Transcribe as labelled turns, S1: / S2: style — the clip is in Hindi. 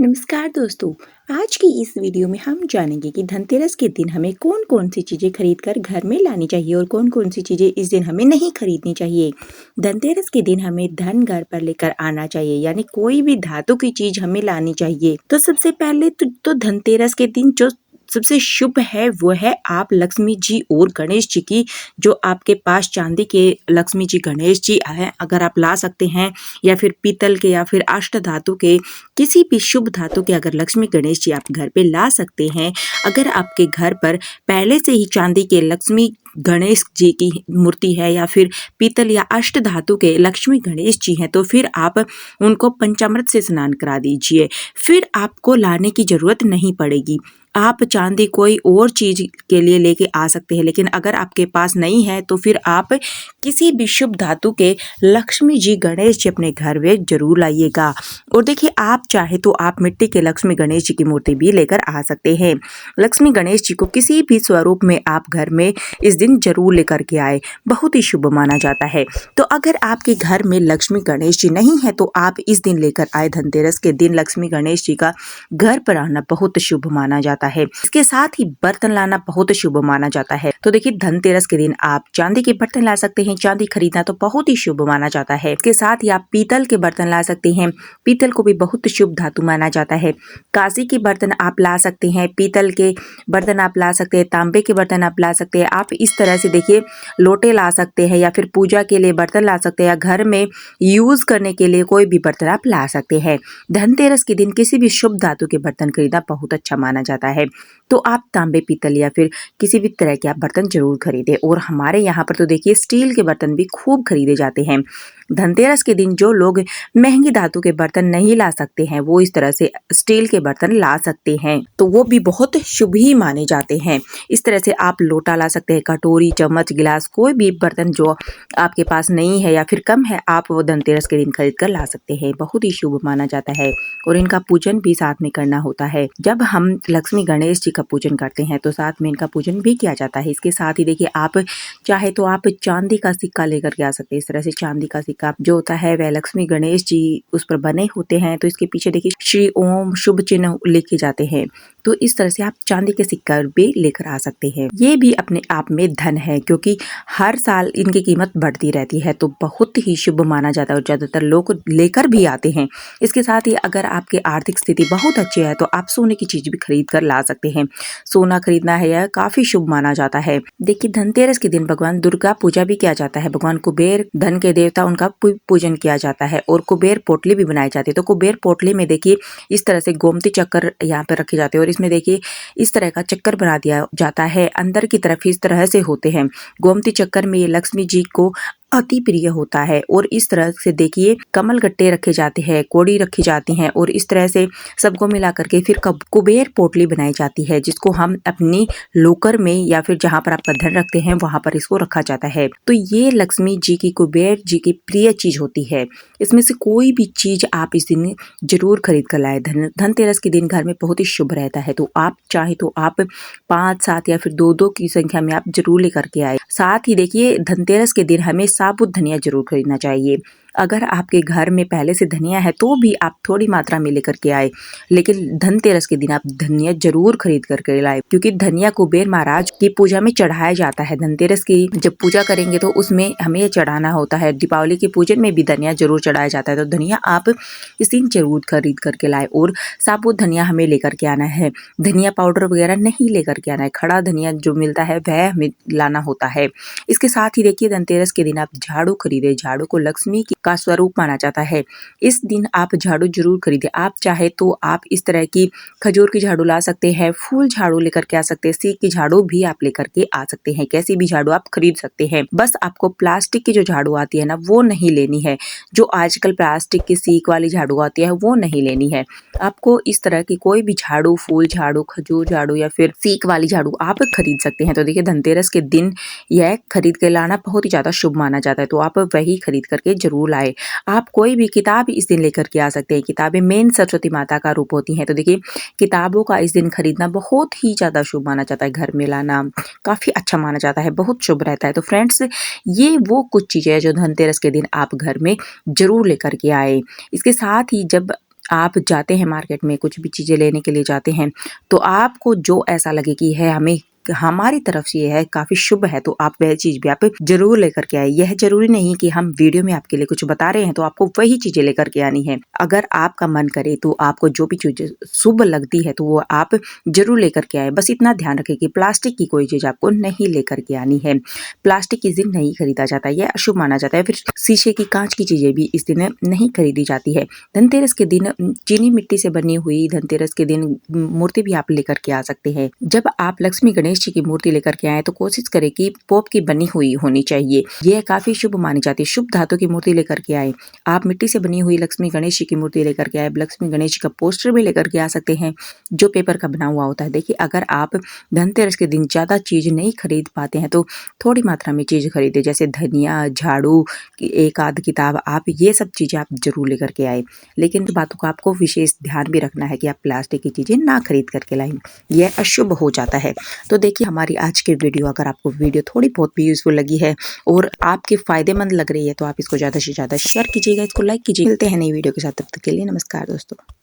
S1: नमस्कार दोस्तों। आज की इस वीडियो में हम जानेंगे कि धनतेरस के दिन हमें कौन कौन सी चीज़ें खरीद कर घर में लानी चाहिए और कौन कौन सी चीज़ें इस दिन हमें नहीं खरीदनी चाहिए। धनतेरस के दिन हमें धन घर पर लेकर आना चाहिए, यानी कोई भी धातु की चीज़ हमें लानी चाहिए। तो सबसे पहले तो धनतेरस के दिन जो सबसे शुभ है वो है आप लक्ष्मी जी और गणेश जी की, जो आपके पास चांदी के लक्ष्मी जी गणेश जी हैं अगर आप ला सकते हैं, या फिर पीतल के या फिर अष्ट धातु के किसी भी शुभ धातु के अगर लक्ष्मी गणेश जी आप घर पे ला सकते हैं। अगर आपके घर पर पहले से ही चांदी के लक्ष्मी गणेश जी की मूर्ति है या फिर पीतल या अष्ट धातु के लक्ष्मी गणेश जी हैं, तो फिर आप उनको पंचामृत से स्नान करा दीजिए। फिर आपको लाने की जरूरत नहीं पड़ेगी। आप चांदी कोई और चीज के लिए लेके आ सकते हैं, लेकिन अगर आपके पास नहीं है तो फिर आप किसी भी शुभ धातु के लक्ष्मी जी गणेश जी अपने घर में जरूर लाइएगा। और देखिए, आप चाहे तो आप मिट्टी के लक्ष्मी गणेश जी की मूर्ति भी लेकर आ सकते हैं। लक्ष्मी गणेश जी को किसी भी स्वरूप में आप घर में इस दिन जरूर लेकर के आए, बहुत ही शुभ माना जाता है। तो अगर आपके घर में लक्ष्मी गणेश जी नहीं है तो आप इस दिन लेकर आए। धनतेरस के दिन लक्ष्मी गणेश जी का घर पर आना बहुत शुभ माना जाता है। इसके साथ ही बर्तन लाना बहुत शुभ माना जाता है। तो देखिए, धनतेरस के दिन आप चांदी के बर्तन ला सकते हैं। चांदी खरीदना तो बहुत ही शुभ माना जाता है। इसके साथ ही आप पीतल के बर्तन ला सकते हैं। पीतल को भी बहुत शुभ धातु माना जाता है। कांसे के बर्तन आप ला सकते हैं, पीतल के बर्तन आप ला सकते हैं, तांबे के बर्तन आप ला सकते हैं। आप इस तरह से देखिए, लोटे ला सकते हैं या फिर पूजा के लिए बर्तन ला सकते हैं, या घर में यूज करने के लिए कोई भी बर्तन आप ला सकते हैं। धनतेरस के दिन किसी भी शुभ धातु के बर्तन खरीदना बहुत अच्छा माना जाता है। तो आप तांबे, पीतल या फिर किसी भी तरह के आप बर्तन जरूर खरीदें। और हमारे यहाँ पर तो देखिए, स्टील के बर्तन भी खूब खरीदे जाते हैं। धनतेरस के दिन जो लोग महंगी धातु के बर्तन नहीं ला सकते हैं, वो इस तरह से स्टील के बर्तन ला सकते हैं, तो वो भी बहुत शुभ ही माने जाते हैं। इस तरह से आप लोटा ला सकते हैं, कटोरी, चम्मच, गिलास, कोई भी बर्तन जो आपके पास नहीं है या फिर कम है, आप वो धनतेरस के दिन खरीद कर ला सकते हैं। बहुत ही शुभ माना जाता है और इनका पूजन भी साथ में करना होता है। जब हम लक्ष्मी गणेश जी का पूजन करते हैं तो साथ में इनका पूजन भी किया जाता है। इसके साथ ही देखिए, आप चाहे तो आप चांदी का सिक्का लेकर के आ सकते हैं। इस तरह से चांदी का सिक्का जो होता है वह लक्ष्मी गणेश जी उस पर बने होते हैं, तो इसके पीछे देखिए श्री ओम शुभ चिन्ह लिखे जाते हैं। तो इस तरह से आप चांदी के सिक्का भी लेकर आ सकते हैं। ये भी अपने आप में धन है, क्योंकि हर साल इनकी कीमत बढ़ती रहती है, तो बहुत ही शुभ माना जाता है और ज्यादातर लोग लेकर भी आते हैं। इसके साथ ही अगर आपकी आर्थिक स्थिति बहुत अच्छी है तो आप सोने की चीज भी खरीद कर ला सकते हैं। सोना खरीदना है यह काफी शुभ माना जाता है। देखिए, धनतेरस के दिन भगवान दुर्गा पूजा भी किया जाता है। भगवान कुबेर धन के देवता, उनका पूजन किया जाता है और कुबेर पोटली भी बनाई जाती है। तो कुबेर पोटली में देखिए, इस तरह से गोमती चक्कर यहाँ पे रखे जाते हैं और इसमें देखिए इस तरह का चक्कर बना दिया जाता है। अंदर की तरफ इस तरह से होते हैं। गोमती चक्कर में ये लक्ष्मी जी को अति प्रिय होता है। और इस तरह से देखिए, कमल गट्टे रखे जाते हैं, कोड़ी रखी जाती हैं और इस तरह से सबको मिला करके फिर कुबेर पोटली बनाई जाती है, जिसको हम अपनी लोकर में या फिर जहाँ पर आपका धन रखते हैं वहां पर इसको रखा जाता है। तो ये लक्ष्मी जी की, कुबेर जी की प्रिय चीज होती है। इसमें से कोई भी चीज आप इस दिन जरूर खरीद कर लाए। धनतेरस के दिन घर में बहुत ही शुभ रहता है, तो आप चाहे तो आप 5, 7 या फिर 2 की संख्या में आप जरूर लेकर के आए। साथ ही देखिए, धनतेरस के दिन हमें साबुत धनिया जरूर खरीदना चाहिए। अगर आपके घर में पहले से धनिया है तो भी आप थोड़ी मात्रा में लेकर के आए, लेकिन धनतेरस के दिन आप धनिया जरूर खरीद करके लाए, क्योंकि धनिया कुबेर महाराज की पूजा में चढ़ाया जाता है। धनतेरस की जब पूजा करेंगे तो उसमें हमें चढ़ाना होता है। दीपावली के पूजन में भी धनिया जरूर चढ़ाया जाता है, तो धनिया आप इस दिन जरूर खरीद करके लाए। और साबुत धनिया हमें लेकर के आना है, धनिया पाउडर वगैरह नहीं लेकर के आना है। खड़ा धनिया जो मिलता है वह हमें लाना होता है। इसके साथ ही देखिए, धनतेरस के दिन आप झाड़ू खरीदे। झाड़ू को लक्ष्मी का स्वरूप माना जाता है। इस दिन आप झाड़ू जरूर खरीदे। आप चाहे तो आप इस तरह की खजूर की झाड़ू ला सकते हैं, फूल झाड़ू लेकर के आ सकते हैं, सीक की झाड़ू भी आप लेकर के आ सकते हैं। कैसी भी झाड़ू आप खरीद सकते हैं। बस आपको प्लास्टिक की जो झाड़ू आती है ना, वो नहीं लेनी है। जो आजकल प्लास्टिक की सीक वाली झाड़ू आती है वो नहीं लेनी है। आपको इस तरह की कोई भी झाड़ू, फूल झाड़ू, खजूर झाड़ू या फिर सीक वाली झाड़ू आप खरीद सकते हैं। तो देखिए, धनतेरस के दिन यह खरीद के लाना बहुत ही ज्यादा शुभ माना जाता है, तो आप वही खरीद करके जरूर लाए। आप कोई भी किताब इस दिन लेकर के आ सकते हैं। किताबें मेन सरस्वती माता का रूप होती हैं, तो देखिए, किताबों का इस दिन खरीदना बहुत ही ज्यादा शुभ माना जाता है। घर में लाना काफी अच्छा माना जाता है, बहुत शुभ रहता है। तो फ्रेंड्स, ये वो कुछ चीजें हैं जो धनतेरस के दिन आप घर में जरूर लेकर के आए। इसके साथ ही जब आप जाते हैं मार्केट में कुछ भी चीज़ें लेने के लिए जाते हैं, तो आपको जो ऐसा लगे कि है हमें हमारी तरफ से ये है काफ़ी शुभ है, तो आप वह चीज़ भी आप ज़रूर लेकर के आए। यह ज़रूरी नहीं कि हम वीडियो में आपके लिए कुछ बता रहे हैं तो आपको वही चीज़ें लेकर के आनी है। अगर आपका मन करे तो आपको जो भी चीज़ें शुभ लगती है तो वो आप ज़रूर लेकर के आए। बस इतना ध्यान रखें कि प्लास्टिक की कोई चीज़ आपको नहीं लेकर के आनी है। प्लास्टिक इस दिन नहीं खरीदा जाता, यह अशुभ माना जाता है। फिर शीशे की, काँच की चीज़ें भी इस दिन नहीं खरीदी जाती है। धनतेरस के दिन चीनी मिट्टी से बनी हुई धनतेरस के दिन मूर्ति भी आप लेकर के आ सकते हैं। जब आप लक्ष्मी गणेश जी की मूर्ति लेकर के आए तो कोशिश करें कि पोप की बनी हुई होनी चाहिए। यह काफी शुभ मानी जाती है। शुभ धातु की मूर्ति लेकर के आए। आप मिट्टी से बनी हुई लक्ष्मी गणेश जी की मूर्ति लेकर के आए। लक्ष्मी गणेश जी का पोस्टर भी लेकर के आ सकते हैं जो पेपर का बना हुआ होता है। देखिए, अगर आप धनतेरस के दिन ज्यादा चीज नहीं खरीद पाते हैं तो थोड़ी मात्रा में चीज खरीदे, जैसे धनिया, झाड़ू, एक आध किताब, आप ये सब चीजें आप जरूर लेकर के आए। लेकिन बातों का आपको विशेष ध्यान भी रखना है कि आप प्लास्टिक की चीजें ना खरीद करके लाएं, यह अशुभ हो जाता है। तो देखिए, हमारी आज की वीडियो, अगर आपको वीडियो थोड़ी बहुत भी यूजफुल लगी है और आपके फायदेमंद लग रही है तो आप इसको ज़्यादा से ज़्यादा शेयर कीजिएगा, इसको लाइक कीजिए। मिलते हैं नई वीडियो के साथ, तब तक के लिए नमस्कार दोस्तों।